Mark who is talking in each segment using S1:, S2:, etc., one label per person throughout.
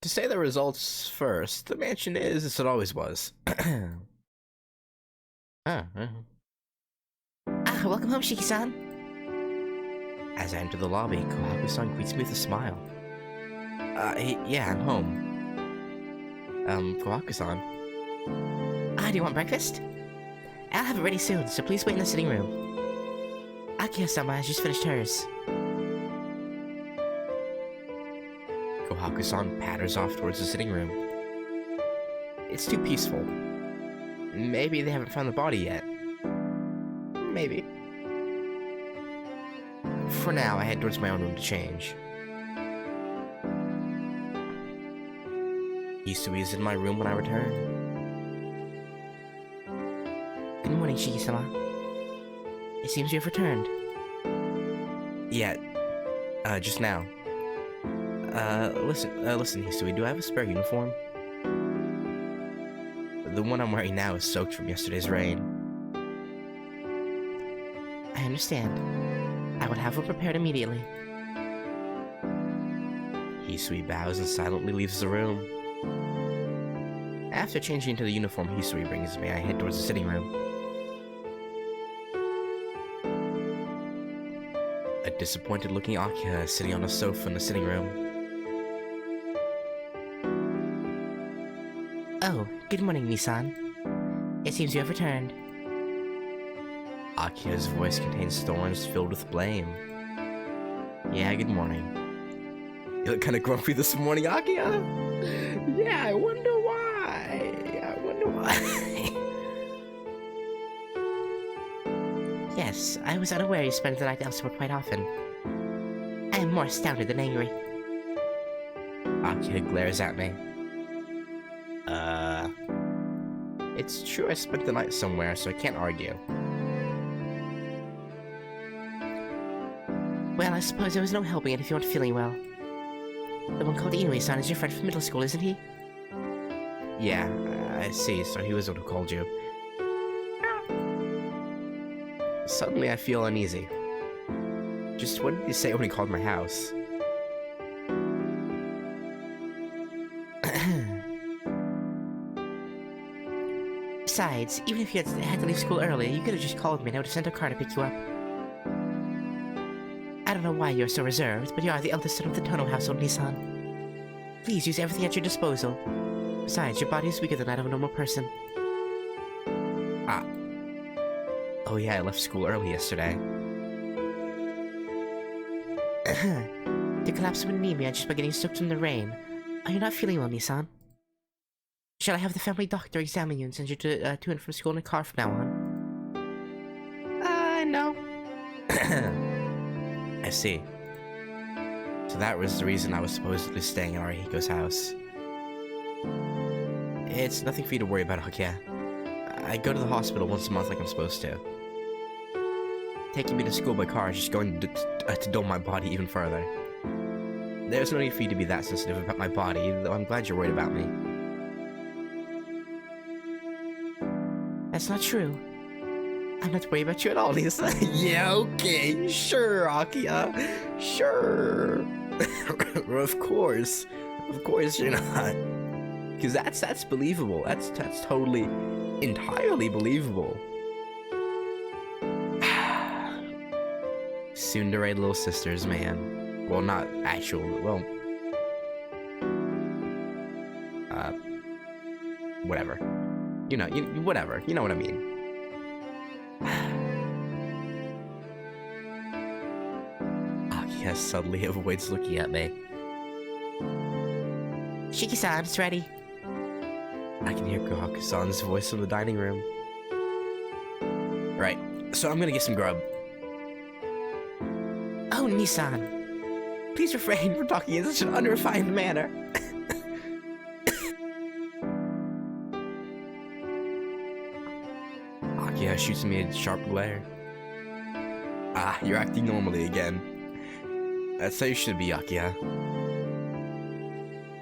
S1: To say the results first, the mansion is as it always was.
S2: Welcome home, Shiki-san.
S1: As I enter the lobby, Kohaku-san greets me with a smile. Yeah, I'm home. Kohaku-san.
S2: Do you want breakfast? I'll have it ready soon, so please wait in the sitting room. Akiya-sama has just finished hers.
S1: Kohaku-san patters off towards the sitting room. It's too peaceful. Maybe they haven't found the body yet. Maybe. For now, I head towards my own room to change. Hisui is in my room when I return.
S2: Good morning, Shiki-sama. It seems you have returned.
S1: Yeah, just now. Listen, Hisui, do I have a spare uniform? The one I'm wearing now is soaked from yesterday's rain.
S2: I understand. I would have one prepared immediately.
S1: Hisui bows and silently leaves the room. After changing into the uniform Hisui brings me, I head towards the sitting room. A disappointed-looking Akiya is sitting on a sofa in the sitting room.
S2: Oh, good morning, Nissan. It seems you have returned.
S1: Akiya's voice contains thorns filled with blame. Yeah, good morning. You look kinda grumpy this morning, Akiya? Yeah, I wonder why.
S2: Yes, I was unaware you spent the night elsewhere quite often. I am more astounded than angry.
S1: Akiya glares at me. It's true I spent the night somewhere, so I can't argue.
S2: Well, I suppose there was no helping it if you weren't feeling well. The one called Inoue-san is your friend from middle school, isn't he?
S1: Yeah, I see, so he was the one who called you. Suddenly I feel uneasy. Just what did he say when he called my house?
S2: Besides, even if you had to leave school early, you could have just called me and I would have sent a car to pick you up. I don't know why you're so reserved, but you are the eldest son of the Tono household, Nissan. Please use everything at your disposal. Besides, your body is weaker than that of a normal person.
S1: Oh yeah, I left school early yesterday.
S2: To collapse of anemia just by getting soaked in the rain. Are you not feeling well, Nissan? Shall I have the family doctor examine you and send you to and from school in a car from now on?
S1: No. I see. So that was the reason I was supposedly staying at Arihiko's house. It's nothing for you to worry about, Akiya. I go to the hospital once a month like I'm supposed to. Taking me to school by car is just going to dull my body even further. There's no need for you to be that sensitive about my body, though I'm glad you're worried about me.
S2: That's not true. I'm not worried about you at all, Lisa.
S1: Yeah, okay, sure, Akiya. Sure. Of course you're not. Because that's believable. That's totally, entirely believable. Tsundere little sisters, man. Well, not actual, well... whatever. Whatever. You know what I mean. Akiya suddenly avoids looking at me.
S2: Shiki-san, it's ready.
S1: I can hear Kohaku-san's voice from the dining room. Right, so I'm gonna get some grub.
S2: Oh, Nissan.
S1: Please refrain from talking in such an unrefined manner. Akiya shoots me a sharp glare. You're acting normally again. That's how you should be, Akiya.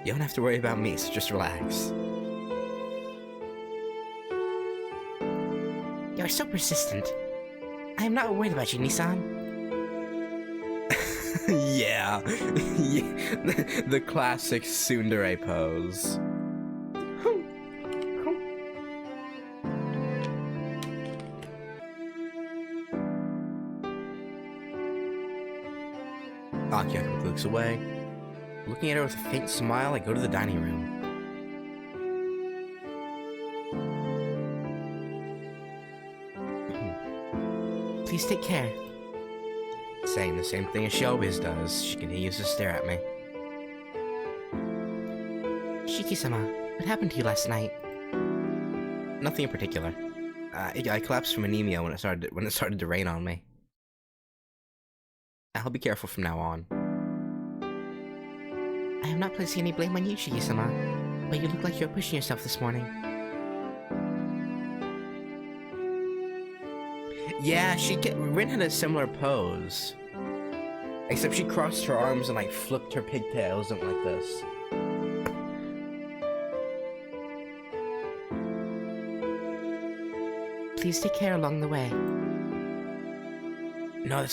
S1: You don't have to worry about me, so just relax.
S2: You're so persistent. I am not worried about you, Nissan.
S1: Yeah. Yeah. The classic tsundere pose. Akio quickly looks away. Looking at her with a faint smile, I go to the dining room.
S2: Please take care.
S1: Saying the same thing as she always does, she continues to stare at me.
S2: Shiki-sama, what happened to you last night?
S1: Nothing in particular. I collapsed from anemia when it started to rain on me. I'll be careful from now on.
S2: I am not placing any blame on you, Shiki-sama, but you look like you were pushing yourself this morning.
S1: Yeah, Rin had a similar pose. Except she crossed her arms and like flipped her pigtails and like this.
S2: Please take care along the way.
S1: No,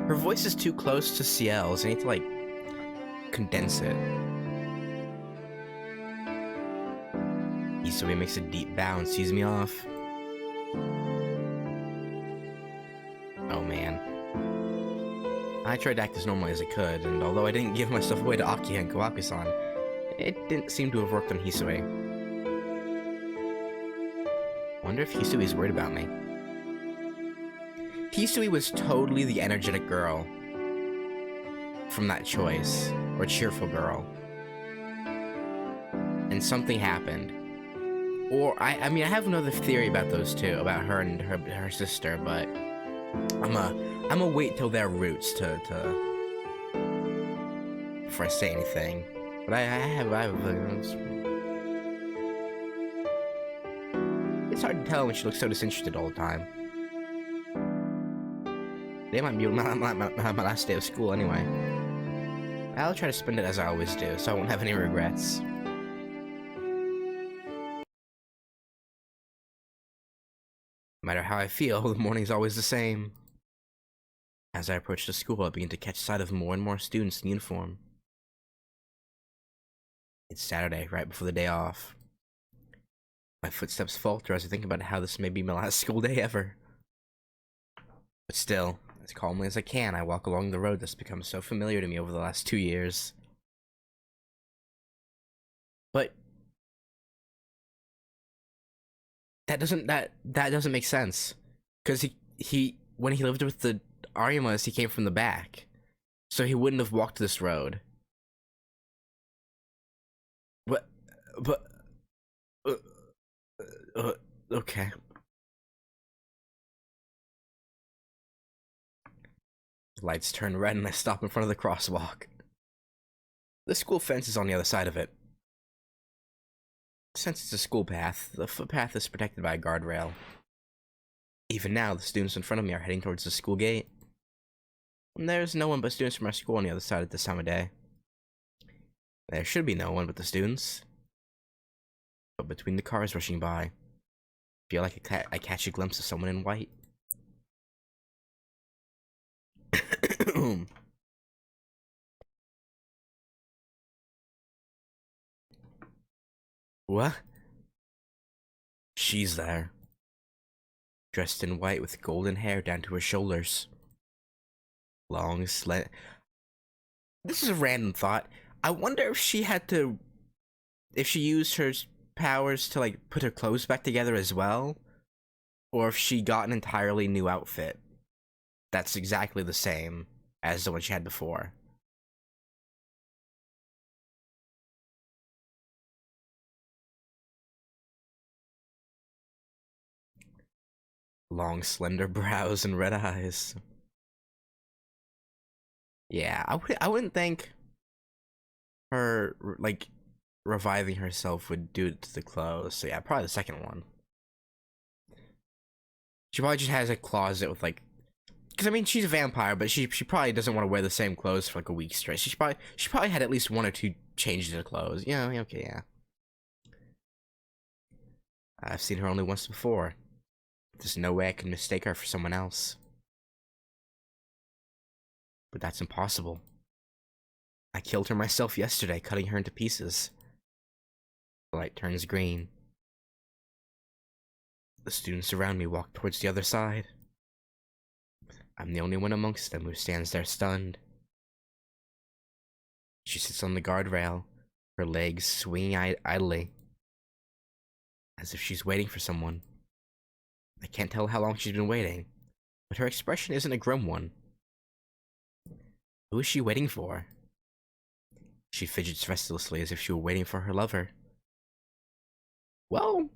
S1: her voice is too close to Ciel's. I need to like condense it. Isui makes a deep bow and sees me off. Oh man. I tried to act as normally as I could, and although I didn't give myself away to Aki and Kawaku-san, it didn't seem to have worked on Hisui. Wonder if Hisui's worried about me. Hisui was totally the energetic girl from that choice, or cheerful girl. And something happened. Or, I mean, I have another theory about those two, about her and her sister, but I'm gonna wait till their roots before I say anything. But I have it's hard to tell when she looks so disinterested all the time. They might be my last day of school anyway. I'll try to spend it as I always do, so I won't have any regrets. No matter how I feel, the morning's always the same. As I approach the school, I begin to catch sight of more and more students in uniform. It's Saturday, right before the day off. My footsteps falter as I think about how this may be my last school day ever. But still, as calmly as I can, I walk along the road that's become so familiar to me over the last 2 years. But that doesn't make sense. Because he when he lived with the Arimas, he came from the back. So he wouldn't have walked this road. But okay. The lights turn red and I stop in front of the crosswalk. The school fence is on the other side of it. Since it's a school path, the footpath is protected by a guardrail. Even now, the students in front of me are heading towards the school gate. And there's no one but students from our school on the other side at this time of day. There should be no one but the students. But between the cars rushing by, I feel like I catch a glimpse of someone in white. What? She's there. Dressed in white with golden hair down to her shoulders. Long slant. This is a random thought. I wonder if she used her powers to like put her clothes back together as well, or if she got an entirely new outfit that's exactly the same as the one she had before. Long, slender brows and red eyes. Yeah, I wouldn't think her, like, reviving herself would do it to the clothes. So yeah, probably the second one. She probably just has a closet with, like... Because, I mean, she's a vampire, but she probably doesn't want to wear the same clothes for, like, a week straight. She probably had at least 1 or 2 changes of clothes. Yeah, okay, yeah. I've seen her only once before. There's no way I can mistake her for someone else. But that's impossible. I killed her myself yesterday, cutting her into pieces. The light turns green. The students around me walk towards the other side. I'm the only one amongst them who stands there stunned. She sits on the guardrail, her legs swinging idly, as if she's waiting for someone. I can't tell how long she's been waiting, but her expression isn't a grim one. Who is she waiting for? She fidgets restlessly as if she were waiting for her lover. Well,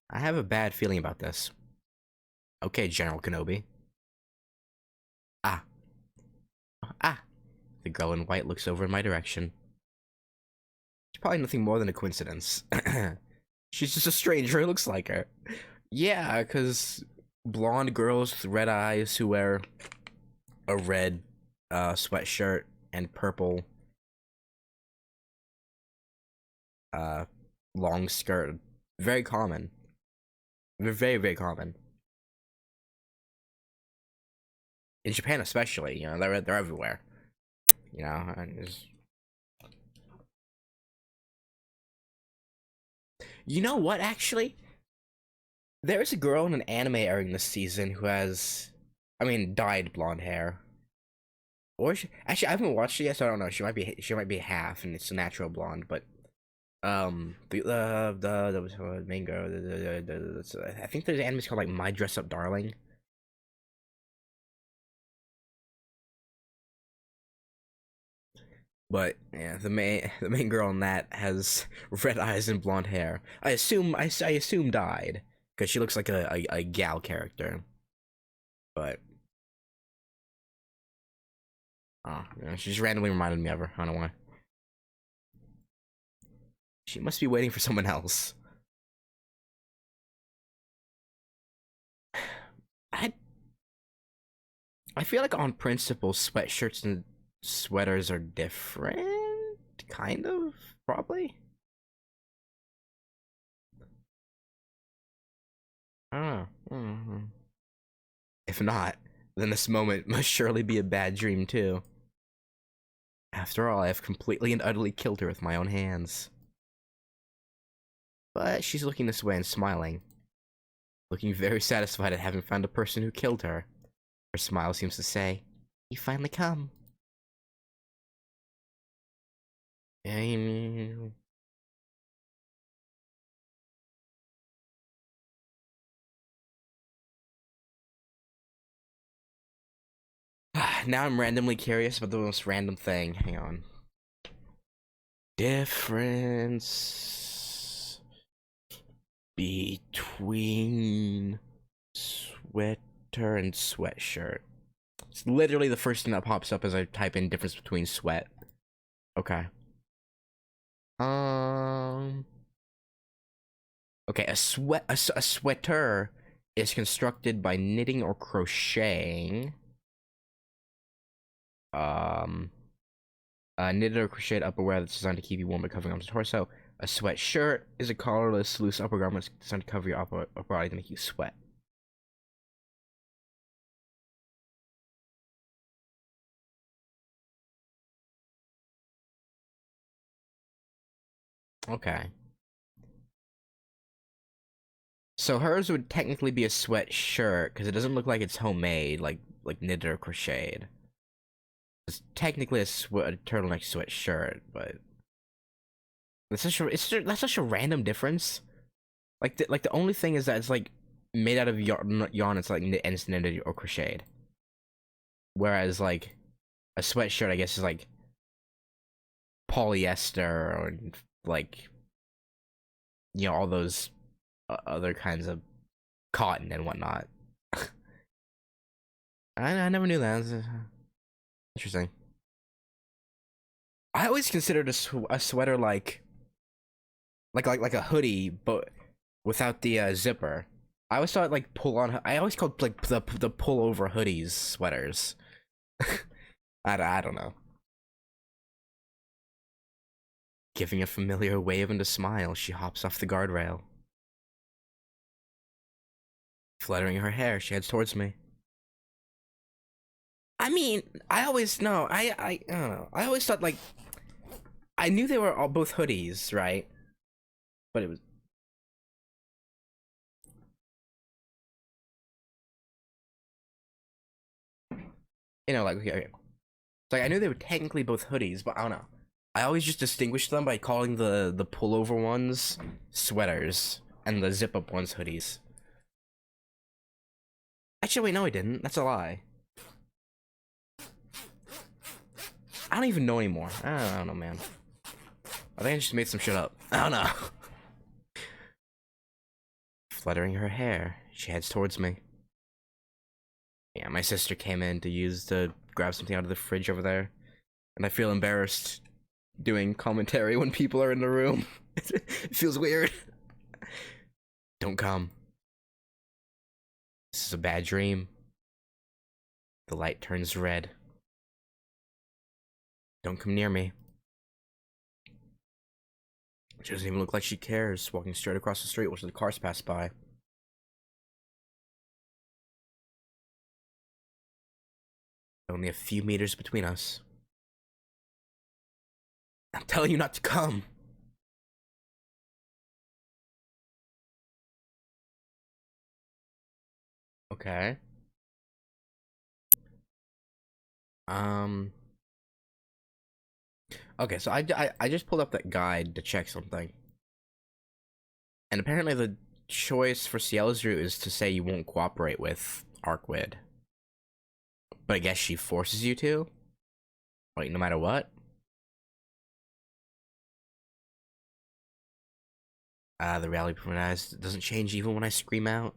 S1: I have a bad feeling about this. Okay, General Kenobi. Ah. Ah. The girl in white looks over in my direction. It's probably nothing more than a coincidence. She's just a stranger who looks like her. Yeah, because blonde girls with red eyes who wear a red sweatshirt and purple long skirt. Very common. They're very, very common. In Japan especially, you know, they're everywhere. You know, and just... You know what, actually? There's a girl in an anime airing this season who has, I mean, dyed blonde hair. Or actually, I haven't watched it yet, so I don't know. She might be half, and it's a natural blonde. But the main girl, I think there's animes called like My Dress Up Darling. But yeah, the main girl in that has red eyes and blonde hair. I assume dyed because she looks like a gal character. But oh, yeah, she just randomly reminded me of her. I don't know why. She must be waiting for someone else. I feel like on principle, sweatshirts and sweaters are different, kind of, probably. I don't know. If not, then this moment must surely be a bad dream too. After all, I have completely and utterly killed her with my own hands. But she's looking this way and smiling, looking very satisfied at having found a person who killed her. Her smile seems to say, "You finally come." Now I'm randomly curious about the most random thing. Hang on. Difference between sweater and sweatshirt. It's literally the first thing that pops up as I type in difference between sweat. Okay. Okay, a sweater is constructed by knitting or crocheting. Knitted or crocheted upperwear that's designed to keep you warm by covering arms and torso. A sweatshirt is a collarless, loose upper garment designed to cover your upper body to make you sweat. Okay. So hers would technically be a sweatshirt because it doesn't look like it's homemade, like knitted or crocheted. It's technically a turtleneck sweatshirt, but that's such a random difference. Like the only thing is that it's like made out of yarn. It's like and it's knitted or crocheted. Whereas like a sweatshirt, I guess, is like polyester or like, you know, all those other kinds of cotton and whatnot. I never knew that. Interesting. I always considered a sweater like a hoodie, but without the zipper. I always thought like pull on. I always called like the pull over hoodies sweaters. I don't know. Giving a familiar wave and a smile, she hops off the guardrail. Fluttering her hair, she heads towards me. I mean, I always know. I don't know. I always thought like I knew they were all both hoodies, right? But it was like okay. So like, I knew they were technically both hoodies, but I don't know. I always just distinguished them by calling the pullover ones sweaters and the zip up ones hoodies. Actually, wait, no, I didn't. That's a lie. I don't even know anymore. I don't know, man. I think I just made some shit up. I don't know. Fluttering her hair, she heads towards me. Yeah, my sister came in to grab something out of the fridge over there, and I feel embarrassed doing commentary when people are in the room. It feels weird. Don't come. This is a bad dream. The light turns red. Don't come near me. She doesn't even look like she cares, walking straight across the street watching the cars pass by. Only a few meters between us. I'm telling you not to come. Okay. Okay, so I just pulled up that guide to check something. And apparently the choice for Ciel's route is to say you won't cooperate with Arkwid. But I guess she forces you to? Like, no matter what? The reality permanence doesn't change even when I scream out.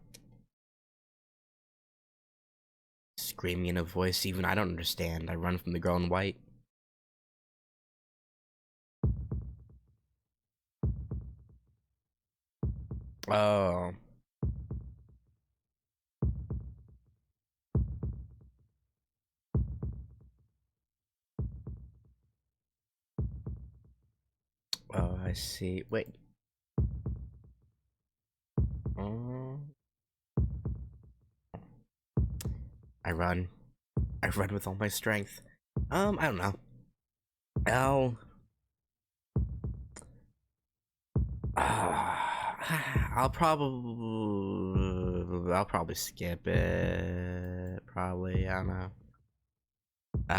S1: Screaming in a voice even I don't understand. I run from the girl in white. Oh. Oh, I see. Wait. I run. I run with all my strength. I don't know. I'll... I'll probably skip it. Probably, I don't know.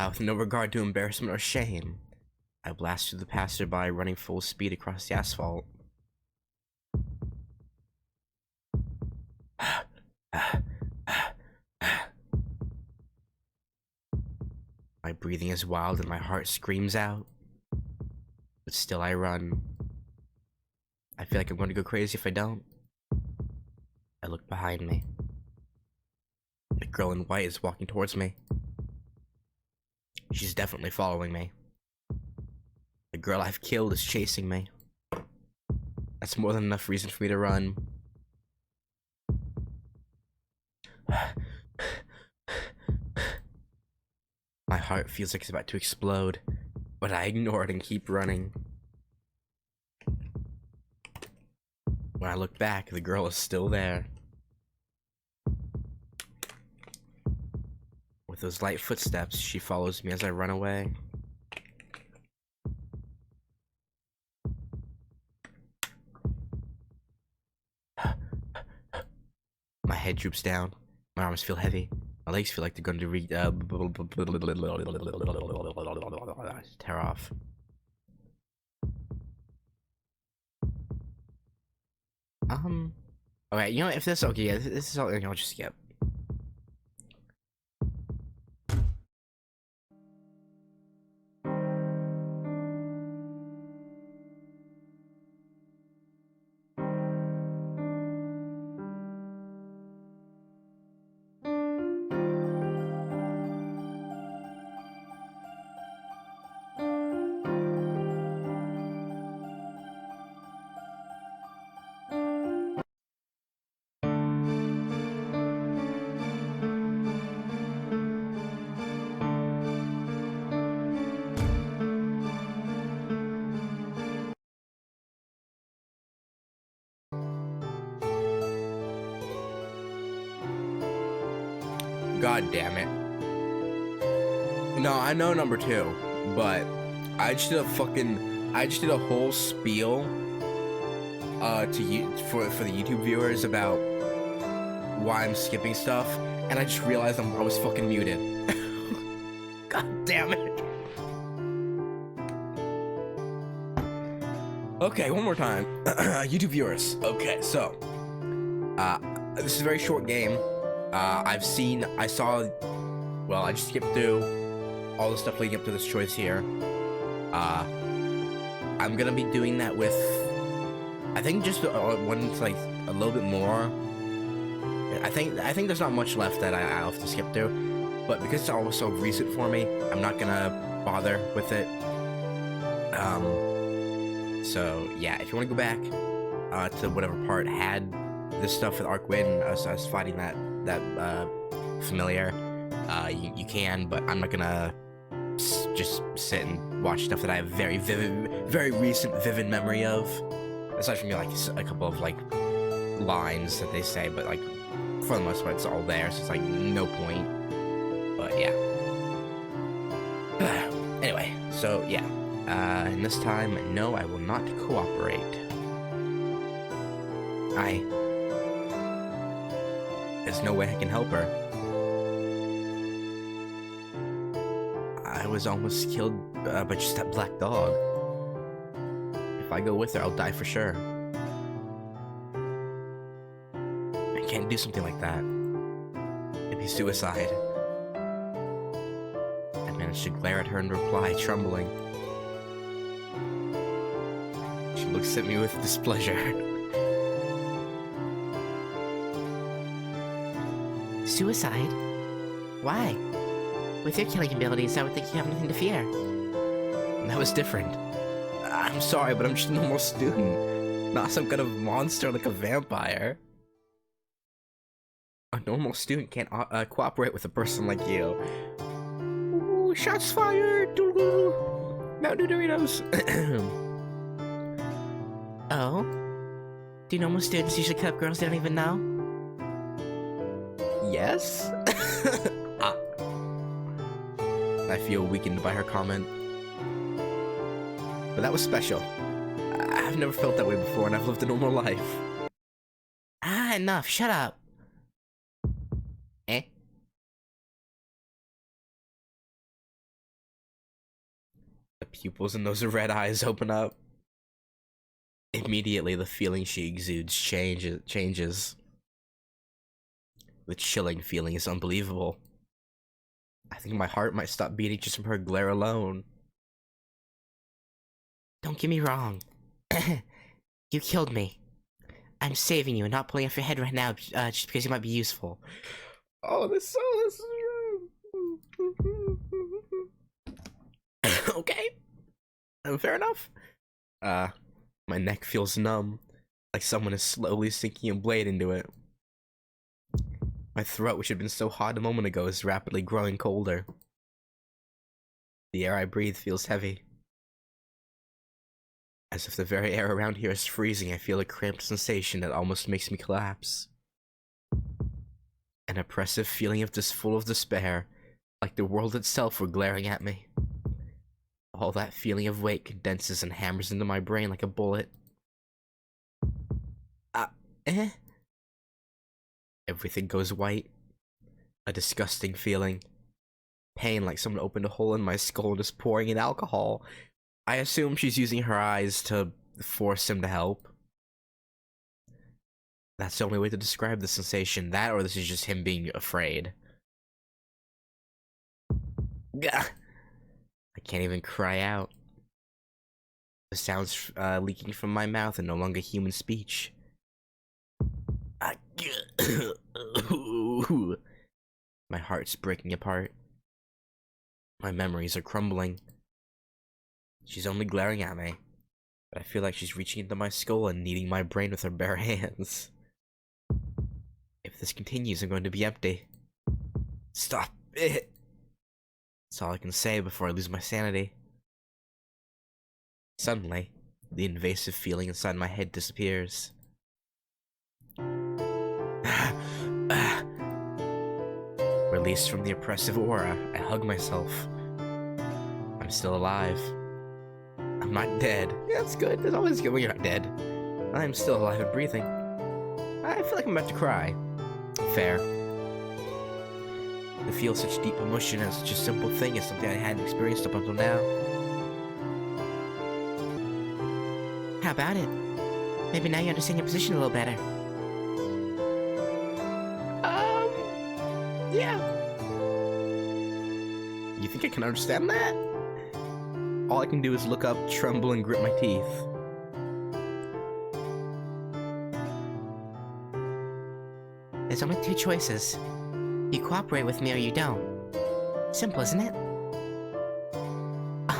S1: With no regard to embarrassment or shame, I blast through the passerby, running full speed across the asphalt. My breathing is wild and my heart screams out. But still I run. I feel like I'm going to go crazy if I don't. I look behind me. The girl in white is walking towards me. She's definitely following me. The girl I've killed is chasing me. That's more than enough reason for me to run. My heart feels like it's about to explode, but I ignore it and keep running. When I look back, the girl is still there. With those light footsteps, she follows me as I run away. My head droops down. My arms feel heavy. My legs feel like they're going to tear off. Okay, you know, if this, okay, yeah, this is all, I'll just skip. God damn it. No, I know number 2, but I just did a whole spiel for the YouTube viewers about why I'm skipping stuff, and I just realized I was fucking muted. God damn it. Okay, one more time. YouTube viewers. Okay, so this is a very short game. I just skipped through all the stuff leading up to this choice here. I'm gonna be doing that with, I think, just one, like, a little bit more. I think there's not much left that I'll have to skip through, but because it's all so recent for me, I'm not gonna bother with it. So yeah, if you want to go back to whatever part had this stuff with Arkwin, us fighting that familiar, you can, but I'm not gonna just sit and watch stuff that I have very recent vivid memory of. Aside from like a couple of like lines that they say, but like for the most part it's all there, so it's like no point. But yeah. Anyway, so yeah. And this time, no, I will not cooperate. There's no way I can help her. I was almost killed by just that black dog. If I go with her, I'll die for sure. I can't do something like that. It'd be suicide. I managed to glare at her and reply, trembling. She looks at me with displeasure.
S2: Suicide? Why? With your killing abilities, I would think you have nothing to fear.
S1: That was different. I'm sorry, but I'm just a normal student, not some kind of monster like a vampire. A normal student can't cooperate with a person like you. Ooh, shots fired! Mountain Dew Doritos!
S2: Oh? Do normal students usually cut up girls they don't even know?
S1: Yes? I feel weakened by her comment. But that was special. I've never felt that way before, and I've lived a normal life.
S2: Ah, enough. Shut up.
S1: Eh? The pupils in those red eyes open up. Immediately, the feeling she exudes changes. The chilling feeling is unbelievable. I think my heart might stop beating just from her glare alone.
S2: Don't get me wrong. You killed me. I'm saving you and not pulling off your head right now just because you might be useful.
S1: Oh, this is okay. Fair enough. My neck feels numb, like someone is slowly sinking a blade into it. My throat, which had been so hot a moment ago, is rapidly growing colder. The air I breathe feels heavy. As if the very air around here is freezing, I feel a cramped sensation that almost makes me collapse. An oppressive feeling full of despair, like the world itself were glaring at me. All that feeling of weight condenses and hammers into my brain like a bullet. Everything goes white. A disgusting feeling. Pain like someone opened a hole in my skull and is pouring in alcohol. I assume she's using her eyes to force him to help. That's the only way to describe the sensation. That, or this is just him being afraid. Gah! I can't even cry out. The sounds leaking from my mouth are no longer human speech. My heart's breaking apart. My memories are crumbling. She's only glaring at me, but I feel like she's reaching into my skull and kneading my brain with her bare hands. If this continues, I'm going to be empty. Stop it! That's all I can say before I lose my sanity. Suddenly, the invasive feeling inside my head disappears. Released from the oppressive aura, I hug myself, I'm still alive. I'm not dead. Yeah, that's good. That's always good when you're not dead. I'm still alive and breathing. I feel like I'm about to cry. Fair. To feel such deep emotion as such a simple thing is something I hadn't experienced up until now.
S2: How about it? Maybe now you understand your position a little better.
S1: Yeah. You think I can understand that? All I can do is look up, tremble, and grit my teeth.
S2: There's only two choices. You cooperate with me or you don't. Simple, isn't it?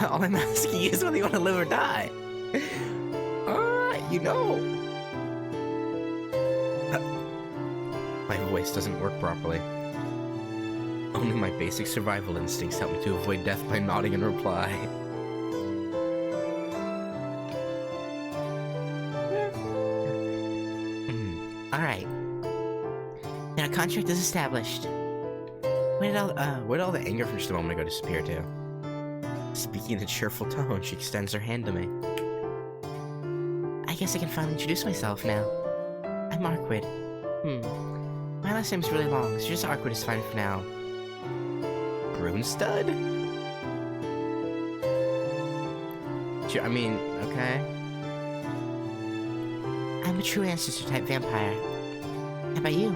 S1: All I'm asking is whether you want to live or die. You know. My voice doesn't work properly. Only my basic survival instincts help me to avoid death by nodding in reply.
S2: Alright. Now our contract is established.
S1: Where'd all the anger from just a moment ago disappear to? Speaking in a cheerful tone, she extends her hand to me.
S2: I guess I can finally introduce myself now. I'm Arkwood. My last name's really long, so just Arkwood is fine for now.
S1: Brunestad? I mean, okay.
S2: I'm a true ancestor type vampire. How about you?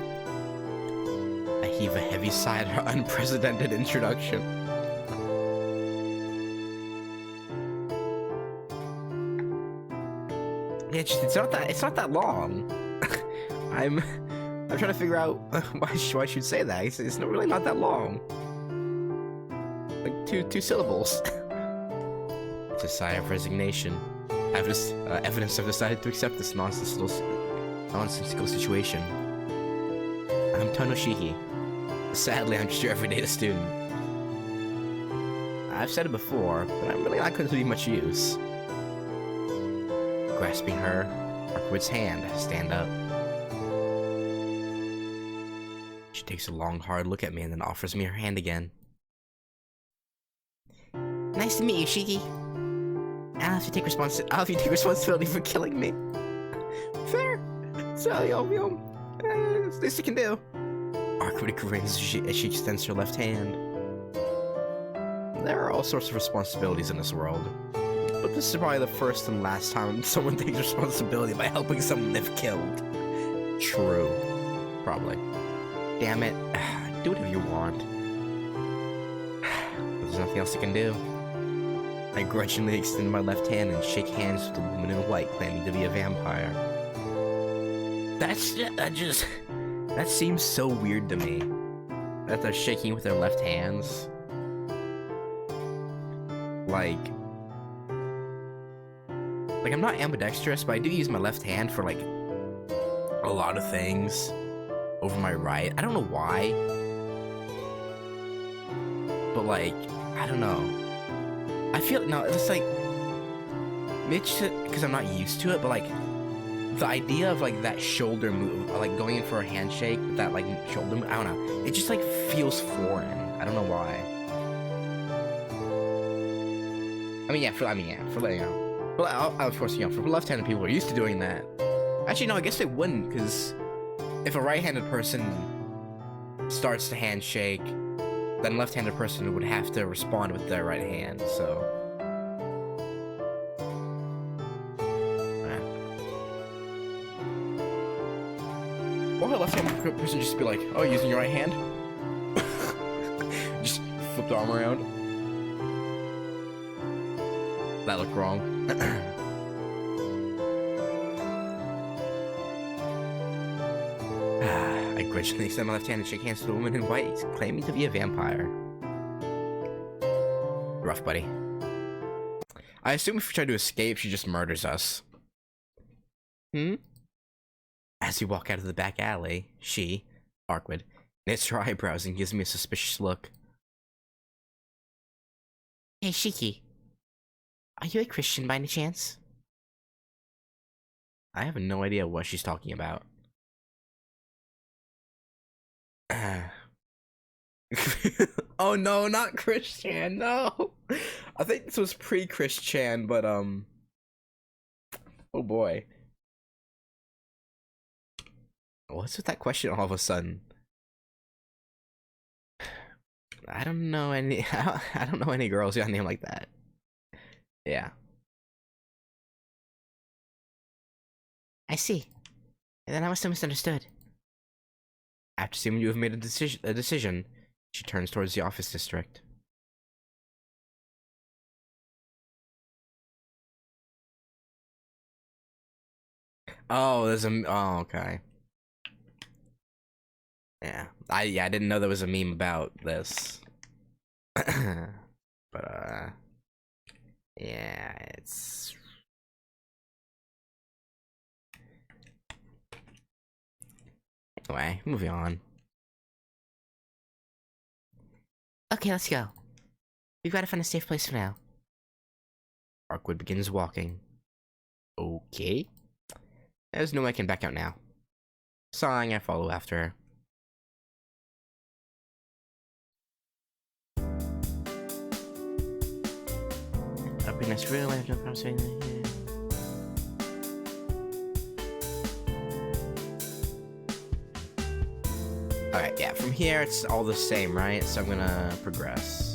S1: I heave a heavy sigh at her unprecedented introduction. Yeah, it's not that long. I'm trying to figure out why she'd say that. It's really not that long. Like two syllables. It's a sigh of resignation. Evidence I've decided to accept this nonsensical situation. I'm Tonoshiki. Sadly, I'm just your everyday student. I've said it before, but I'm really not going to be much use. Grasping her, Arkwood's hand, I stand up. She takes a long, hard look at me and then offers me her hand again.
S2: Nice to meet you, Shiki. I'll have to take responsibility for killing me.
S1: Fair. So, it's the least you can do. Arkwood grins as she extends her left hand. There are all sorts of responsibilities in this world, but this is probably the first and last time someone takes responsibility by helping someone they've killed. True. Probably. Damn it. Do whatever you want. There's nothing else I can do. I grudgingly extend my left hand and shake hands with the woman in white claiming to be a vampire. That seems so weird to me. That they're shaking with their left hands. Like I'm not ambidextrous, but I do use my left hand for like a lot of things over my right. I don't know why. But like, I don't know. I feel, no, it's like, maybe it's because I'm not used to it, but like, the idea of like that shoulder move, like going in for a handshake with that like shoulder move, I don't know. It just like feels foreign. I don't know why. For letting out. But of course, for left-handed people are used to doing that. Actually, no, I guess they wouldn't, because if a right-handed person starts to handshake, then a left-handed person would have to respond with their right hand, so. Or a left-handed person just be like, oh, using your right hand? Just flip the arm around. That looked wrong. I grudgingly extend my left hand and shake hands with the woman in white, claiming to be a vampire. Rough, buddy. I assume if we try to escape, she just murders us. As we walk out of the back alley, she, Arkwood, knits her eyebrows and gives me a suspicious look.
S2: Hey, Shiki. Are you a Christian by any chance?
S1: I have no idea what she's talking about. Oh no, not Christian, no! I think this was pre-Chris Chan, but oh boy. What's with that question all of a sudden? I don't know any I don't know any girls who got a name like that. Yeah.
S2: I see. Then I must have misunderstood.
S1: After seeing you have made a decision, she turns towards the office district. Oh, there's a oh, okay. Yeah, I didn't know there was a meme about this. But yeah, it's anyway, moving on.
S2: Okay, let's go. We've got to find a safe place for now.
S1: Arkwood begins walking. Okay. There's no way I can back out now. Sighing, I follow after her.
S2: Up in this room, I have no problem saying that here.
S1: Alright, yeah, from here it's all the same, right? So I'm gonna progress.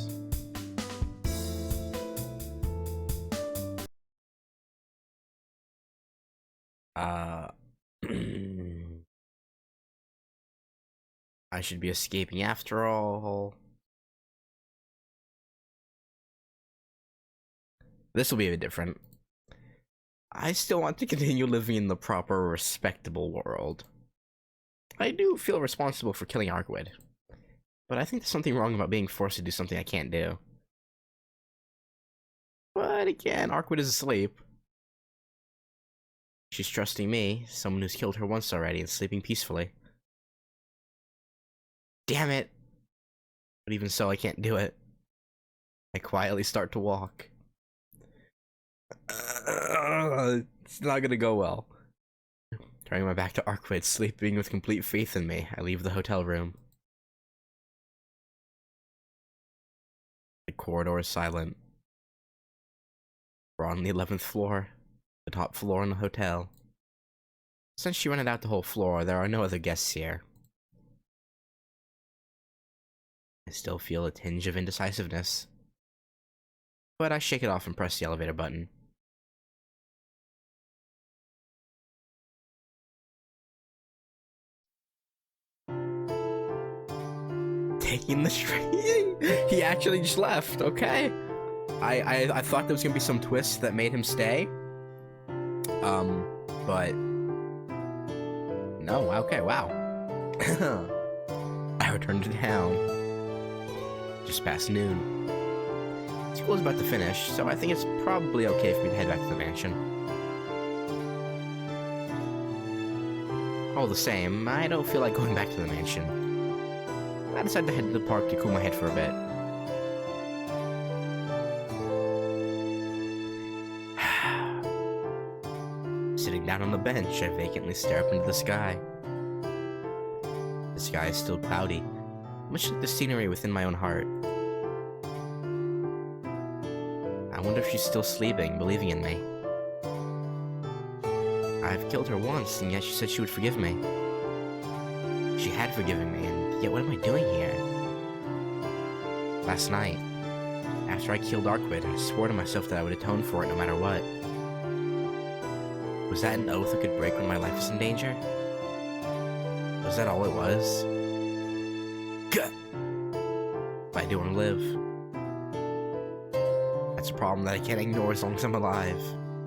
S1: I should be escaping after all. This will be a bit different. I still want to continue living in the proper, respectable world. I do feel responsible for killing Arkwood, but I think there's something wrong about being forced to do something I can't do. But again, Arkwood is asleep. She's trusting me, someone who's killed her once already and sleeping peacefully. Damn it! But even so, I can't do it. I quietly start to walk. It's not gonna go well. Turning my back to Arkwood, sleeping with complete faith in me, I leave the hotel room. The corridor is silent. We're on the 11th floor, the top floor in the hotel. Since she rented out the whole floor, there are no other guests here. I still feel a tinge of indecisiveness, but I shake it off and press the elevator button. Taking the train? He actually just left, okay. I thought there was gonna be some twist that made him stay. But no, okay, wow. I returned to town just past noon. School's about to finish, so I think it's probably okay for me to head back to the mansion. All the same, I don't feel like going back to the mansion. I decided to head to the park to cool my head for a bit. Sitting down on the bench, I vacantly stare up into the sky. The sky is still cloudy, much like the scenery within my own heart. I wonder if she's still sleeping, believing in me. I've killed her once, and yet she said she would forgive me. She had forgiven me, and yet what am I doing here? Last night, after I killed Arkwood, I swore to myself that I would atone for it no matter what. Was that an oath I could break when my life was in danger? Was that all it was? Gah! But I do want to live. That's a problem that I can't ignore as long as I'm alive.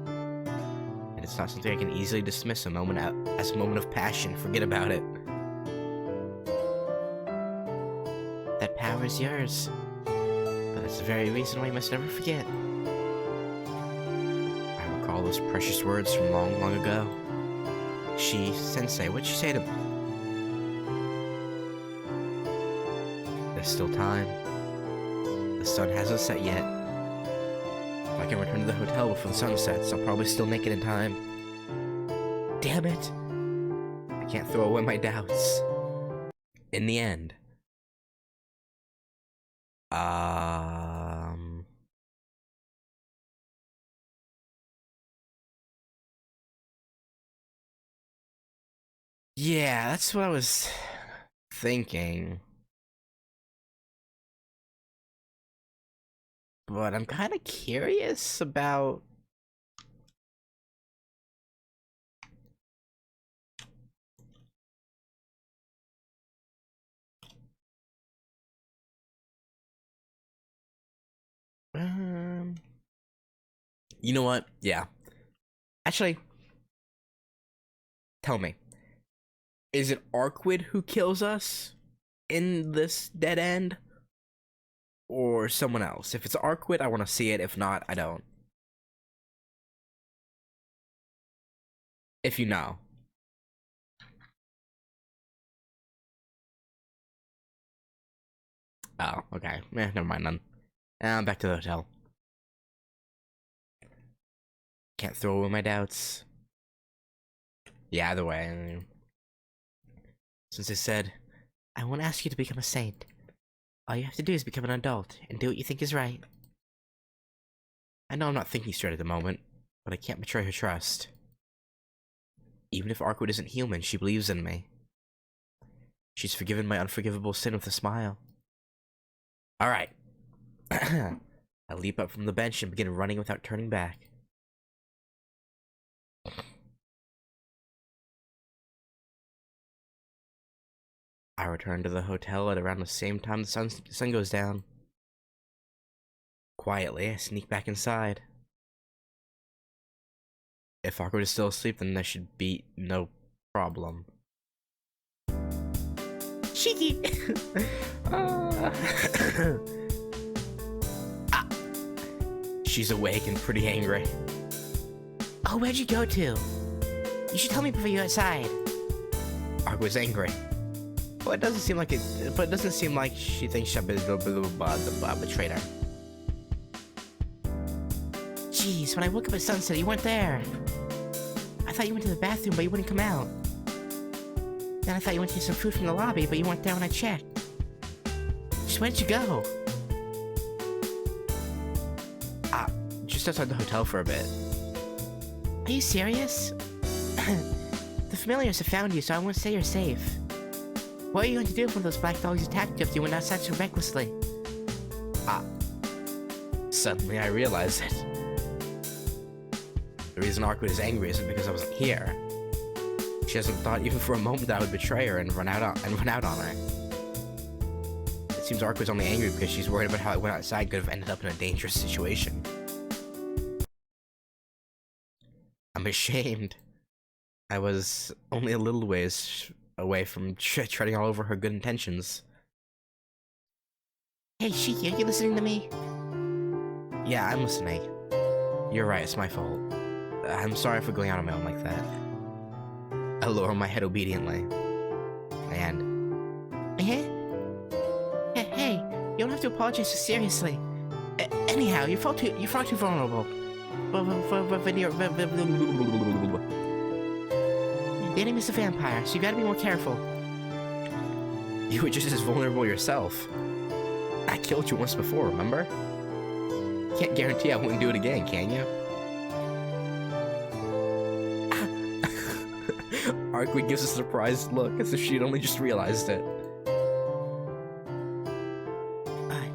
S1: And it's not something I can easily dismiss as a moment of passion. Forget about it. That power is yours. But that's the very reason why you must never forget. I recall those precious words from long, long ago. Sensei, what'd she say to me? There's still time. The sun hasn't set yet. If I can return to the hotel before the sun sets, I'll probably still make it in time. Damn it! I can't throw away my doubts. In the end. Yeah, that's what I was thinking. But I'm kind of curious about... Um, you know what? Yeah. Actually, tell me. Is it Arquid who kills us in this dead end? Or someone else? If it's Arquid, I want to see it. If not, I don't. If you know. Oh, okay. Never mind then. Back to the hotel. Can't throw away my doubts. Yeah, either way. Since I said,
S2: I won't ask you to become a saint. All you have to do is become an adult and do what you think is right.
S1: I know I'm not thinking straight at the moment, but I can't betray her trust. Even if Arquid isn't human, she believes in me. She's forgiven my unforgivable sin with a smile. Alright. I leap up from the bench and begin running without turning back. I return to the hotel at around the same time the sun goes down. Quietly, I sneak back inside. If Arquid is still asleep, then there should be no problem.
S2: Cheeky!
S1: Ah. She's awake and pretty angry.
S2: Oh, where'd you go to? You should tell me before you go outside.
S1: Arquid's angry. Well, it doesn't seem like it. But it doesn't seem like she thinks I've betrayed her.
S2: Jeez, when I woke up at sunset, you weren't there. I thought you went to the bathroom, but you wouldn't come out. Then I thought you went to get some food from the lobby, but you weren't there when I checked. Just where'd you go?
S1: Just outside the hotel for a bit.
S2: Are you serious? The familiars have found you, so I won't say you're safe. What are you going to do if one of those black dogs attacked you if you went outside so recklessly?
S1: Suddenly I realize it. The reason Arquid is angry isn't because I wasn't here. She hasn't thought even for a moment that I would betray her and run out on her. It seems Arquid's only angry because she's worried about how I went outside could have ended up in a dangerous situation. I'm ashamed. I was only a little ways away from treading all over her good intentions.
S2: Hey, Shiki, are you listening to me?
S1: Yeah, I'm listening. You're right, it's my fault. I'm sorry for going out on my own like that. I lower my head obediently. And...
S2: Hey, you don't have to apologize so seriously. Anyhow, you're far too vulnerable. The enemy's a vampire, so you gotta be more careful.
S1: You were just as vulnerable yourself. I killed you once before, remember? Can't guarantee I wouldn't do it again, can you? Arquid gives a surprised look, as if she'd only just realized it.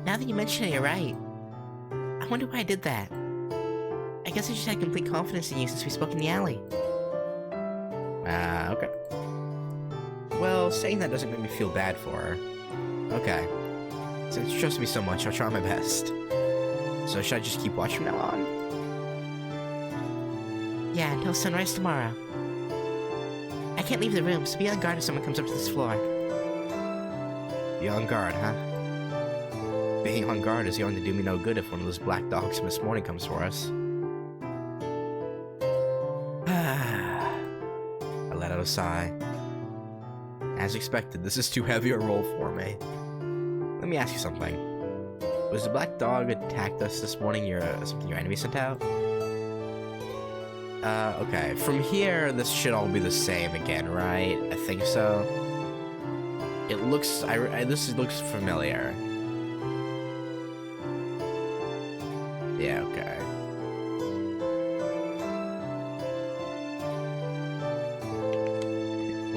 S2: Now that you mention it, you're right. I wonder why I did that. I guess I just had complete confidence in you since we spoke in the alley.
S1: Okay. Well, saying that doesn't make me feel bad for her. Okay. Since you trust me so much, I'll try my best. So should I just keep watch from now on?
S2: Yeah, until sunrise tomorrow. I can't leave the room, so be on guard if someone comes up to this floor.
S1: Be on guard, huh? Being on guard is going to do me no good if one of those black dogs from this morning comes for us. I let out a sigh. As expected, this is too heavy a roll for me. Let me ask you something. Was the black dog attacked us this morning something your enemy sent out? Okay. From here, this should all be the same again, right? I think so. It looks... this looks familiar. Yeah, okay.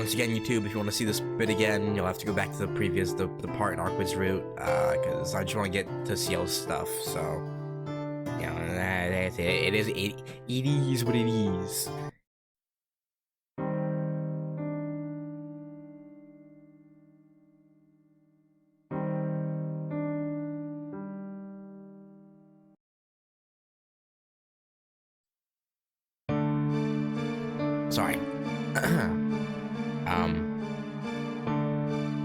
S1: once again, YouTube, if you want to see this bit again, you'll have to go back to the previous, the part in Arkwid's route, because I just want to get to Ciel's stuff, so, you know, that's it. It is what it is. Sorry.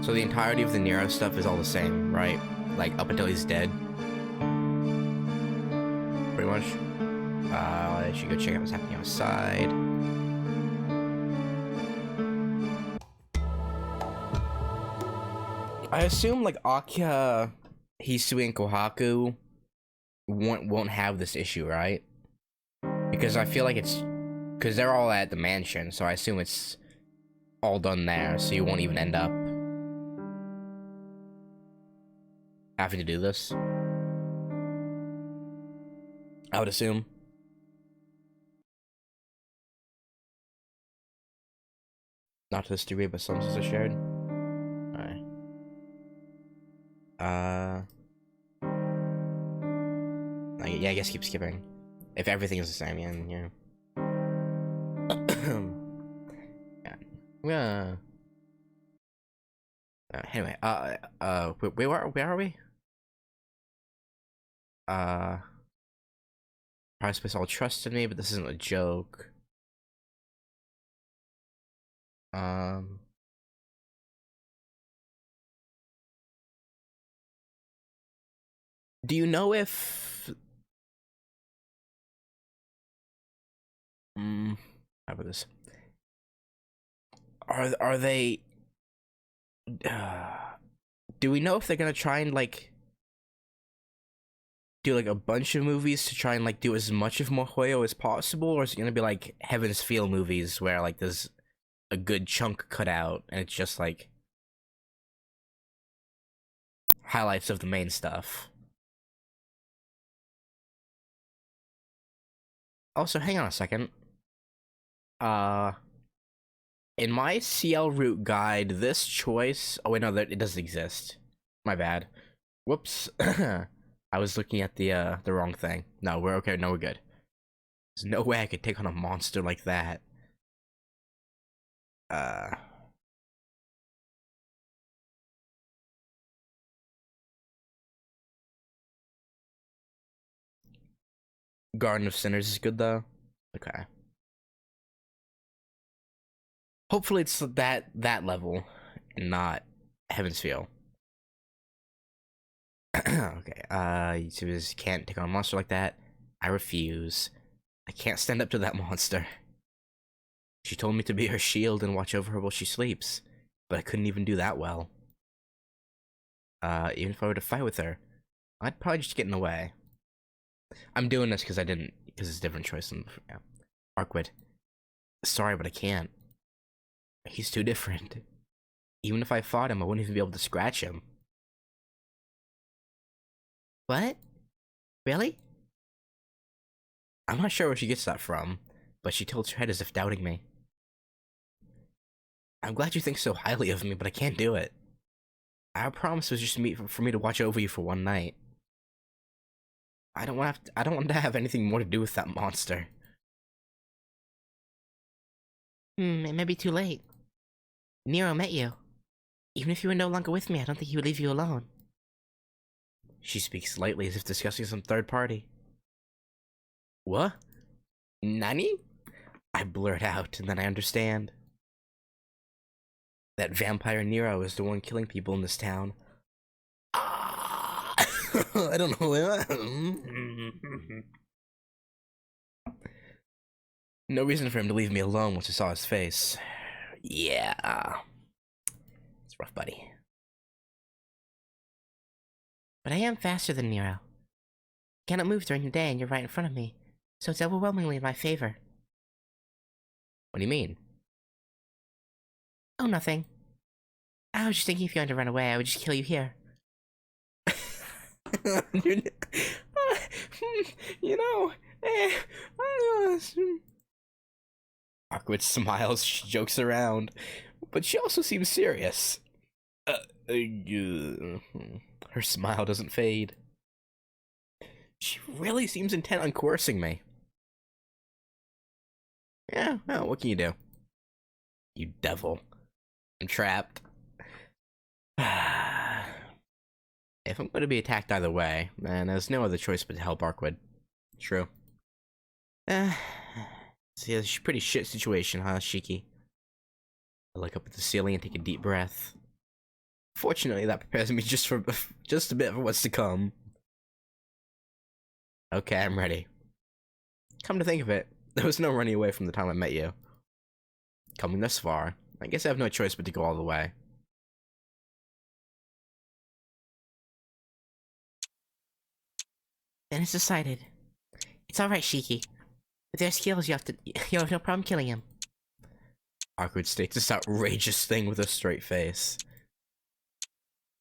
S1: So the entirety of the Nero stuff is all the same, right? Like, up until he's dead. Pretty much. I should go check out what's happening outside. I assume, like, Akya, Hisui, and Kohaku won't have this issue, right? Because I feel like it's... Because they're all at the mansion, so I assume it's all done there, so you won't even end up having to do this. I would assume. Not to this degree, but some are shared. Alright. Yeah, I guess keep skipping. If everything is the same, yeah. Yeah. Anyway, where are we? Probably place all trust in me, but this isn't a joke. Do you know if... how about this? Are they... do we know if they're gonna try and, like... do, like, a bunch of movies to try and, like, do as much of Mohoyo as possible? Or is it gonna be, like, Heaven's Feel movies where, like, there's a good chunk cut out and it's just, like... highlights of the main stuff? Also, hang on a second. In my Ciel route guide, this choice... Oh, wait, no, it doesn't exist. My bad. Whoops. I was looking at the wrong thing. No, we're okay. No, we're good. There's no way I could take on a monster like that. Garden of Sinners is good, though. Okay. Hopefully it's that level, and not Heaven's Feel. Okay, YouTubers can't take on a monster like that. I refuse. I can't stand up to that monster. She told me to be her shield and watch over her while she sleeps, but I couldn't even do that well. Even if I were to fight with her, I'd probably just get in the way. I'm doing this because it's a different choice than, yeah. Arkwid. Sorry, but I can't. He's too different. Even if I fought him, I wouldn't even be able to scratch him.
S2: What? Really?
S1: I'm not sure where she gets that from, but she tilts her head as if doubting me. I'm glad you think so highly of me, but I can't do it. Our promise was just for me to watch over you for one night. I don't want to have anything more to do with that monster.
S2: It may be too late. Nero met you. Even if you were no longer with me, I don't think he would leave you alone.
S1: She speaks lightly as if discussing some third party. What? Nani? I blurt out, and then I understand. That vampire Nero is the one killing people in this town. I don't know. No reason for him to leave me alone once I saw his face. Yeah. It's rough, buddy.
S2: But I am faster than Nero. Cannot move during the day and you're right in front of me, so it's overwhelmingly in my favor.
S1: What do you mean?
S2: Oh, nothing. I was just thinking if you wanted to run away, I would just kill you here.
S1: You know, Awkward smiles, she jokes around. But she also seems serious. Her smile doesn't fade. She really seems intent on coercing me. Yeah, well, what can you do? You devil. I'm trapped. If I'm going to be attacked either way, then there's no other choice but to help Arkwood. True. See, it's a pretty shit situation, huh, Shiki? I look up at the ceiling and take a deep breath. Fortunately, that prepares me just a bit for what's to come. Okay, I'm ready. Come to think of it, there was no running away from the time I met you. Coming this far, I guess I have no choice but to go all the way.
S2: Then it's decided. It's alright, Shiki. With their skills, you'll have no problem killing him.
S1: Arkwood states this outrageous thing with a straight face.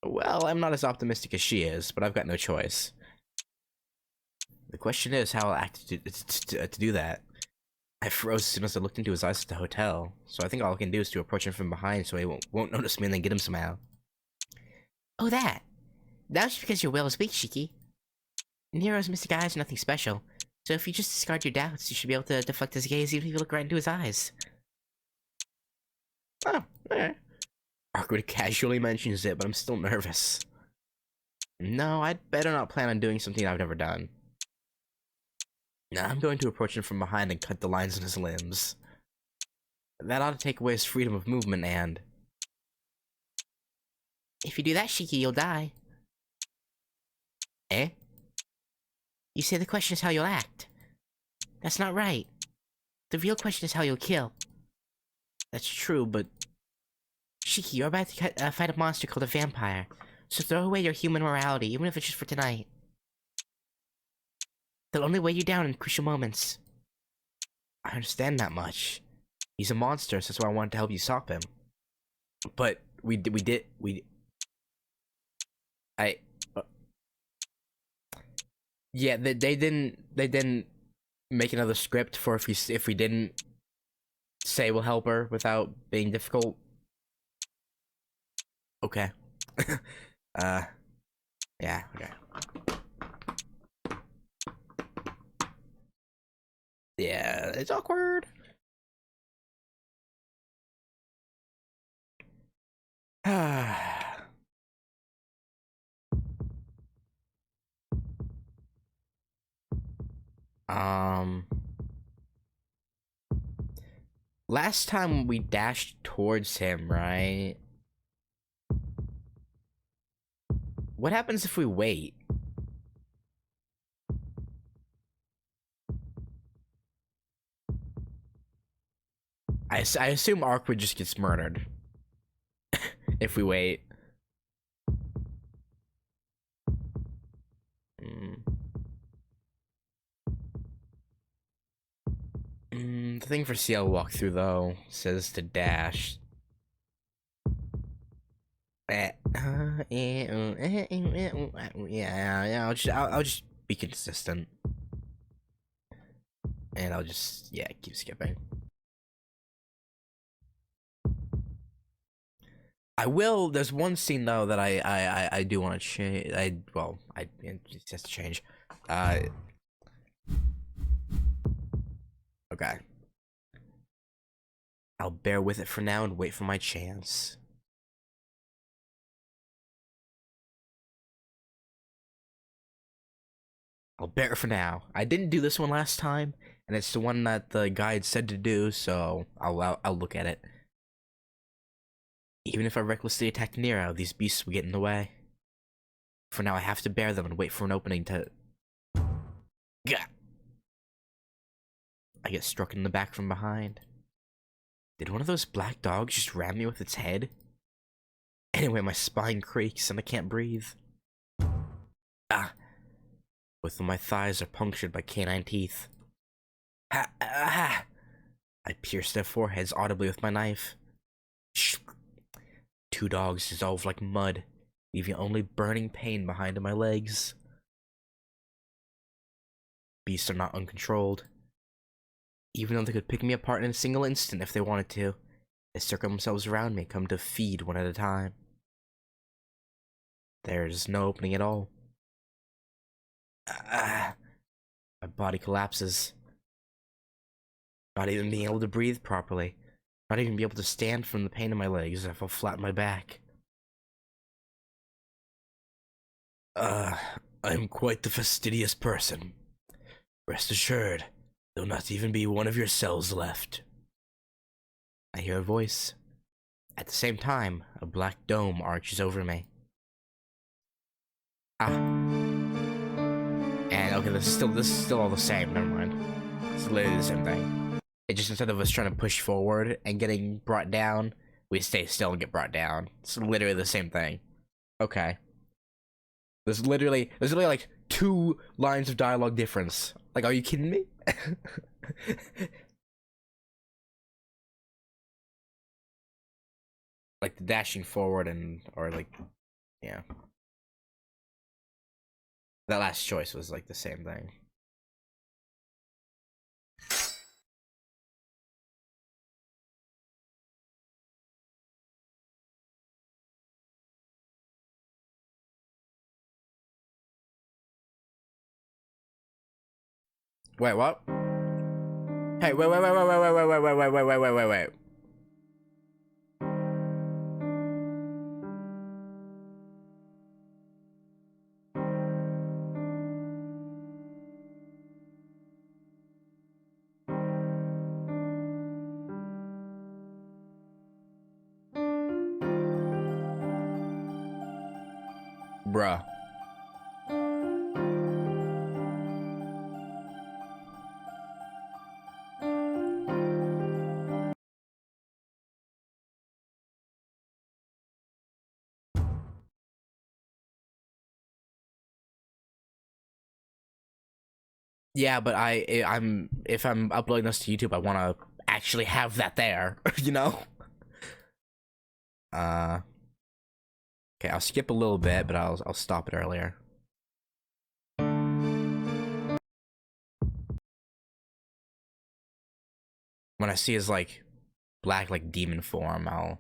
S1: Well, I'm not as optimistic as she is, but I've got no choice. The question is how I'll act to do that. I froze as soon as I looked into his eyes at the hotel, so I think all I can do is to approach him from behind so he won't notice me and then get him somehow.
S2: Oh, that. That was just because your will is weak, Shiki. Nero's mystic eyes are nothing special, so if you just discard your doubts, you should be able to deflect his gaze even if you look right into his eyes.
S1: Oh, alright. Arkwood casually mentions it, but I'm still nervous. No, I'd better not plan on doing something I've never done. Now I'm going to approach him from behind and cut the lines in his limbs. That ought to take away his freedom of movement and...
S2: If you do that, Shiki, you'll die.
S1: Eh?
S2: You say the question is how you'll act. That's not right. The real question is how you'll kill.
S1: That's true, but...
S2: Shiki, you're about to fight a monster called a vampire, so throw away your human morality, even if it's just for tonight. They'll only weigh you down in crucial moments.
S1: I understand that much. He's a monster, so that's why I wanted to help you stop him. But yeah, they didn't make another script for if we didn't say we'll help her without being difficult. Okay. Yeah, okay. Yeah, it's awkward. Last time we dashed towards him, right? What happens if we wait? I assume Arkwood just gets murdered if we wait. The thing for Ciel walkthrough though says to dash. Yeah, I'll just be consistent, and I'll just keep skipping. I will. There's one scene though that I do want to change. It just has to change. Okay. I'll bear with it for now and wait for my chance. I'll bear it for now. I didn't do this one last time, and it's the one that the guide said to do, so I'll look at it. Even if I recklessly attack Nero, these beasts will get in the way. For now, I have to bear them and wait for an opening to... Gah! I get struck in the back from behind. Did one of those black dogs just ram me with its head? Anyway, my spine creaks and I can't breathe. Ah! Both of my thighs are punctured by canine teeth. Ha! Ah! I pierce their foreheads audibly with my knife. Shh. 2 dogs dissolve like mud, leaving only burning pain behind in my legs. Beasts are not uncontrolled. Even though they could pick me apart in a single instant if they wanted to, They circle themselves around me, come to feed one at a time. There's no opening at all. My body collapses. Not even being able to breathe properly. Not even be able to stand from the pain in my legs. I fall flat on my back. I'm quite the fastidious person. Rest assured, there'll not even be one of your cells left. I hear a voice. At the same time, a black dome arches over me. And okay, this is still all the same, never mind. It's literally the same thing. It just, instead of us trying to push forward and getting brought down, we stay still and get brought down. It's literally the same thing. Okay. There's literally like 2 lines of dialogue difference. Like, are you kidding me? Like the dashing forward or like, yeah. That last choice was like the same thing. Wait, what? Hey, wait. Bruh. Yeah, but if I'm uploading this to YouTube, I want to actually have that there, you know? Okay, I'll skip a little bit, but I'll stop it earlier. When I see his like black like demon form, I'll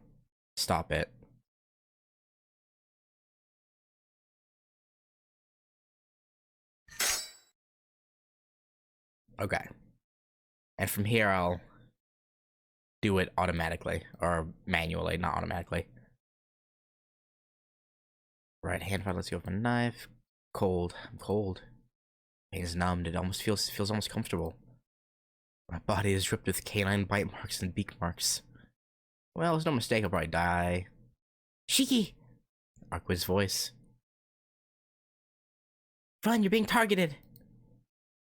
S1: stop it. Okay. And from here I'll do it automatically or manually, not automatically. Right hand fire, let's go with a knife. Cold. I'm cold. Pain is numbed. It almost feels almost comfortable. My body is dripped with canine bite marks and beak marks. Well, it's no mistake, I'll probably die.
S2: Shiki!
S1: Arquid's voice.
S2: Run, you're being targeted!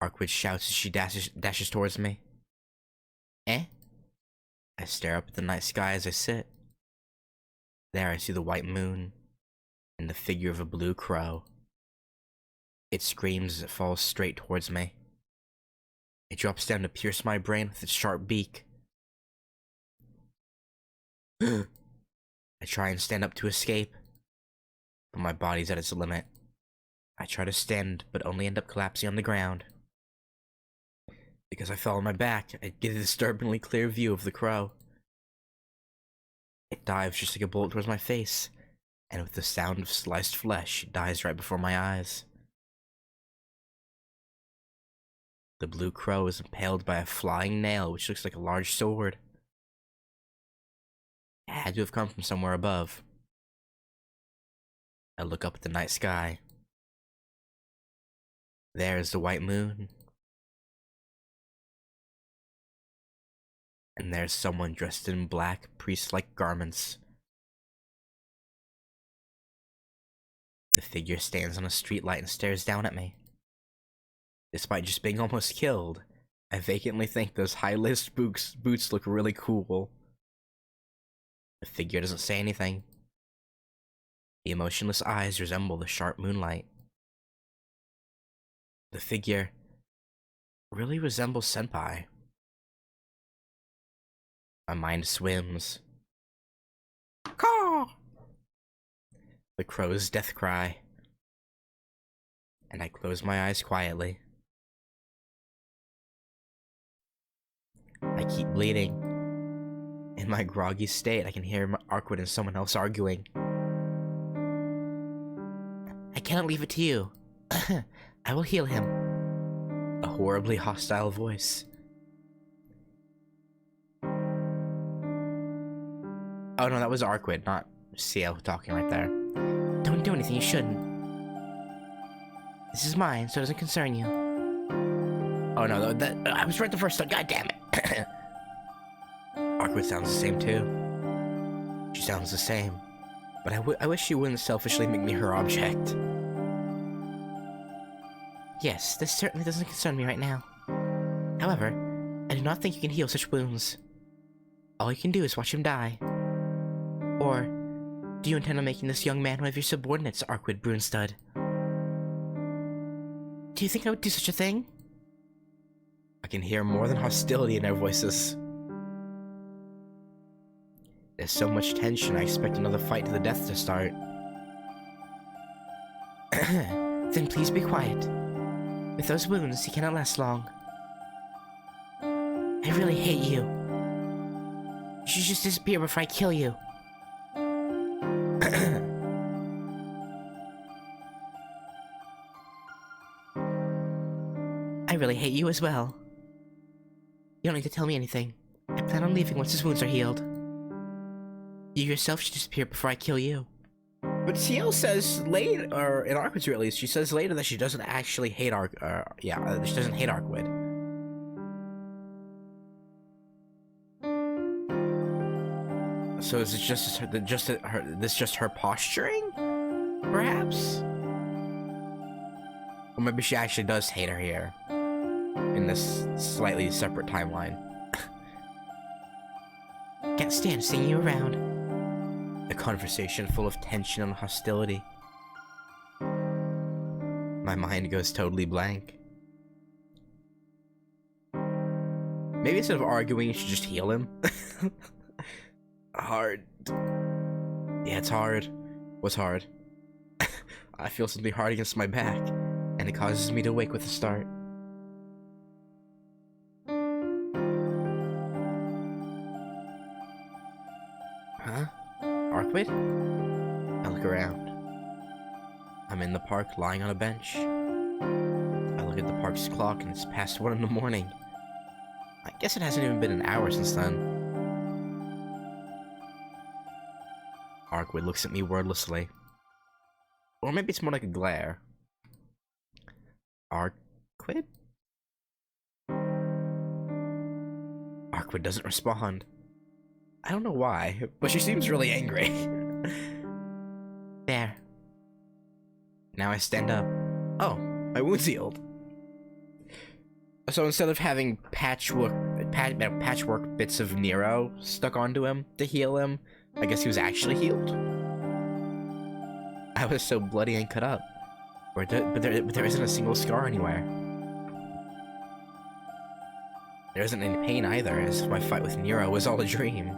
S1: Arquid shouts as she dashes towards me.
S2: Eh?
S1: I stare up at the night sky as I sit. There I see the white moon and the figure of a blue crow. It screams as it falls straight towards me. It drops down to pierce my brain with its sharp beak. I try and stand up to escape, but my body's at its limit. I try to stand, but only end up collapsing on the ground. Because I fell on my back, I get a disturbingly clear view of the crow. It dives just like a bullet towards my face, and with the sound of sliced flesh, it dies right before my eyes. The blue crow is impaled by a flying nail which looks like a large sword. It had to have come from somewhere above. I look up at the night sky. There is the white moon. And there's someone dressed in black, priest-like garments. The figure stands on a streetlight and stares down at me. Despite just being almost killed, I vacantly think those high-laced boots look really cool. The figure doesn't say anything. The emotionless eyes resemble the sharp moonlight. The figure really resembles Senpai. My mind swims. Caw! The crow's death cry. And I close my eyes quietly. I keep bleeding. In my groggy state, I can hear Arkwood and someone else arguing.
S2: I cannot leave it to you. I will heal him.
S1: A horribly hostile voice. Oh no, that was Arkwood, not Ciel talking right there.
S2: Don't do anything you shouldn't. This is mine, so it doesn't concern you.
S1: Oh no, I was right the first time. God damn it! Arkwood sounds the same too. She sounds the same, but I wish she wouldn't selfishly make me her object.
S2: Yes, this certainly doesn't concern me right now. However, I do not think you can heal such wounds. All you can do is watch him die. Or, do you intend on making this young man one of your subordinates, Arkwood Brunstad? Do you think I would do such a thing?
S1: I can hear more than hostility in their voices. There's so much tension, I expect another fight to the death to start.
S2: Then please be quiet. With those wounds, he cannot last long. I really hate you. You should just disappear before I kill you. I really hate you as well. You don't need to tell me anything. I plan on leaving once his wounds are healed. You yourself should disappear before I kill you.
S1: But Ciel says later, or in Arkwood's release, she says later that she doesn't actually hate she doesn't hate Arkwood. So is it just her posturing? Perhaps? Or maybe she actually does hate her here. In this slightly separate timeline.
S2: Can't stand seeing you around.
S1: A conversation full of tension and hostility. My mind goes totally blank. Maybe instead of arguing, you should just heal him. Hard. Yeah, it's hard. What's hard? I feel something hard against my back, and it causes me to wake with a start. Huh? Arkwood? I look around. I'm in the park, lying on a bench. I look at the park's clock, and it's past 1 in the morning. I guess it hasn't even been an hour since then. Arkwood looks at me wordlessly. Or maybe it's more like a glare. Arkwood? Arkwood doesn't respond. I don't know why, but she seems really angry.
S2: There.
S1: Now I stand up. Oh, my wound's healed. So instead of having patchwork bits of Nero stuck onto him to heal him, I guess he was actually healed. I was so bloody and cut up, but there isn't a single scar anywhere. There isn't any pain either, as if my fight with Nero was all a dream.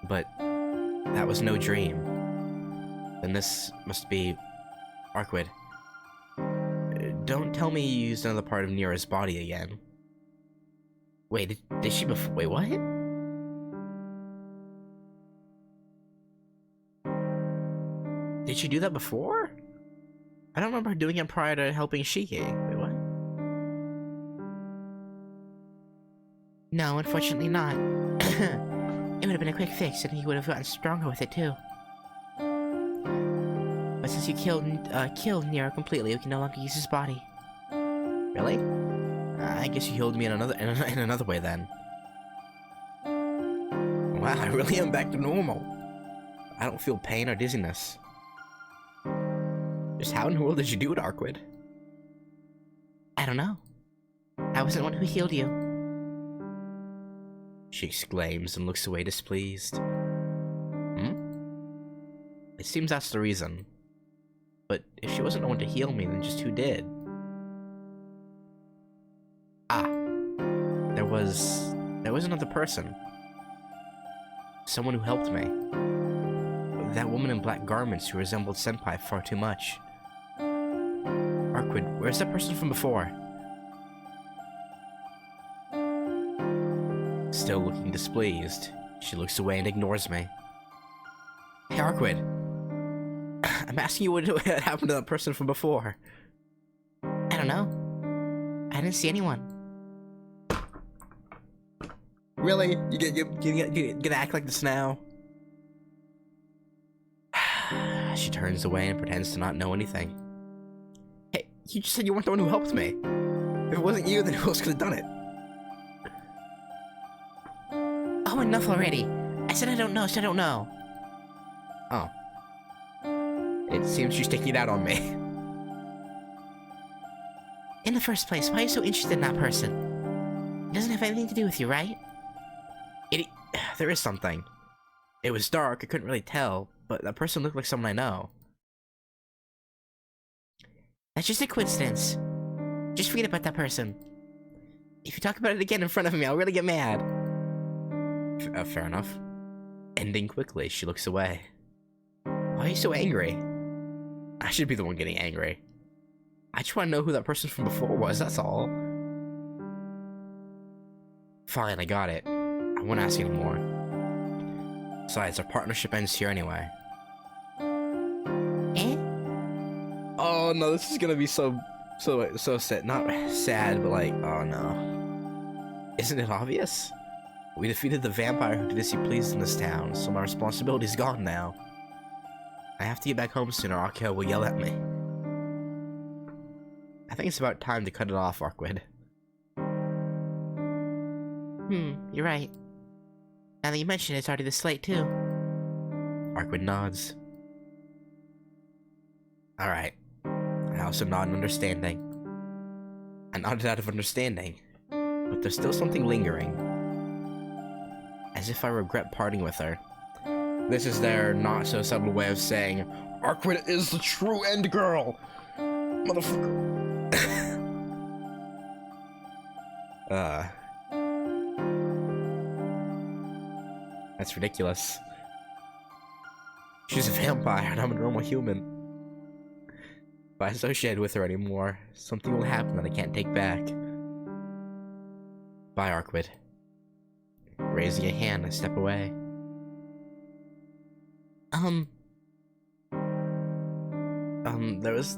S1: But that was no dream. Then this must be Arkwood. Don't tell me you used another part of Nero's body again. Wait, did she before? Wait, what? Did she do that before? I don't remember her doing it prior to helping Shiki. Wait, what?
S2: No, unfortunately not. It would have been a quick fix, and he would have gotten stronger with it too. But since you killed Nero completely, we can no longer use his body.
S1: Really? I guess you healed me in another way then. Wow, I really am back to normal. I don't feel pain or dizziness. Just how in the world did you do it, Arkwood?
S2: I don't know. I wasn't the one who healed you.
S1: She exclaims and looks away displeased. It seems that's the reason. But if she wasn't the one to heal me, then just who did? Ah. There was another person. Someone who helped me. That woman in black garments who resembled Senpai far too much. Arkwood, where's that person from before? Still looking displeased, she looks away and ignores me. Hey, Arkwid. I'm asking you what happened to that person from before.
S2: I don't know. I didn't see anyone.
S1: Really? You gonna act like this now? She turns away and pretends to not know anything. Hey, you just said you weren't the one who helped me. If it wasn't you, then who else could have done it?
S2: Oh, enough already. I said I don't know, so I don't know.
S1: Oh. It seems she's taking it out on me.
S2: In the first place, why are you so interested in that person? It doesn't have anything to do with you, right?
S1: There is something. It was dark, I couldn't really tell, but that person looked like someone I know.
S2: That's just a coincidence. Just forget about that person. If you talk about it again in front of me, I'll really get mad.
S1: Fair enough. Ending quickly, she looks away. Why are you so angry? I should be the one getting angry. I just want to know who that person from before was, that's all. Fine, I got it. I won't ask anymore. Besides, our partnership ends here anyway.
S2: Eh?
S1: Oh no, this is gonna be so sad. Not sad, but like, oh no. Isn't it obvious? We defeated the vampire who did as he pleased in this town, so my responsibility's gone now. I have to get back home soon or Akio will yell at me. I think it's about time to cut it off, Arkwid.
S2: You're right. Now that you mention it, it's already this late, too.
S1: Arkwid nods. Alright. I also nod in understanding. I nodded out of understanding, but there's still something lingering. As if I regret parting with her. This is their not-so-subtle way of saying, Arkwid is the true end girl! Motherfucker. That's ridiculous. She's a vampire and I'm a normal human. If I associate with her anymore, something will happen that I can't take back. Bye, Arkwid. Raising a hand, I step away.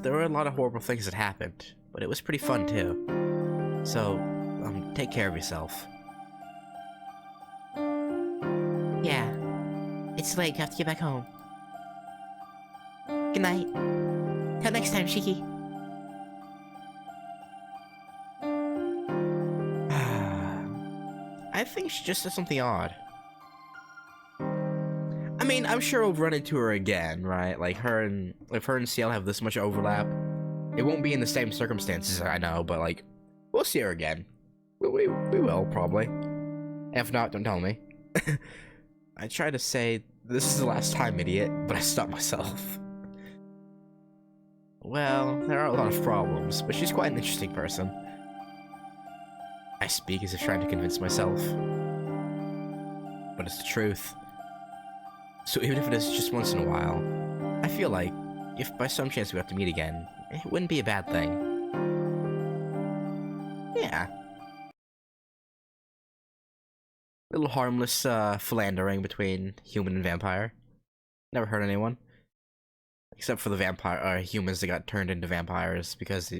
S1: There were a lot of horrible things that happened, but it was pretty fun too. So, take care of yourself.
S2: Yeah. It's late, you have to get back home. Good night. Till next time, Shiki.
S1: I think she just did something odd. I mean, I'm sure we'll run into her again, right? Like, if her and Ciel have this much overlap, it won't be in the same circumstances, I know, but like, we'll see her again. We will, probably. If not, don't tell me. I tried to say, this is the last time, idiot, but I stopped myself. Well, there are a lot of problems, but she's quite an interesting person. I speak as if trying to convince myself. But it's the truth. So even if it is just once in a while, I feel like, if by some chance we have to meet again, it wouldn't be a bad thing. Yeah. Little harmless, philandering between human and vampire. Never hurt anyone. Except for the humans that got turned into vampires because,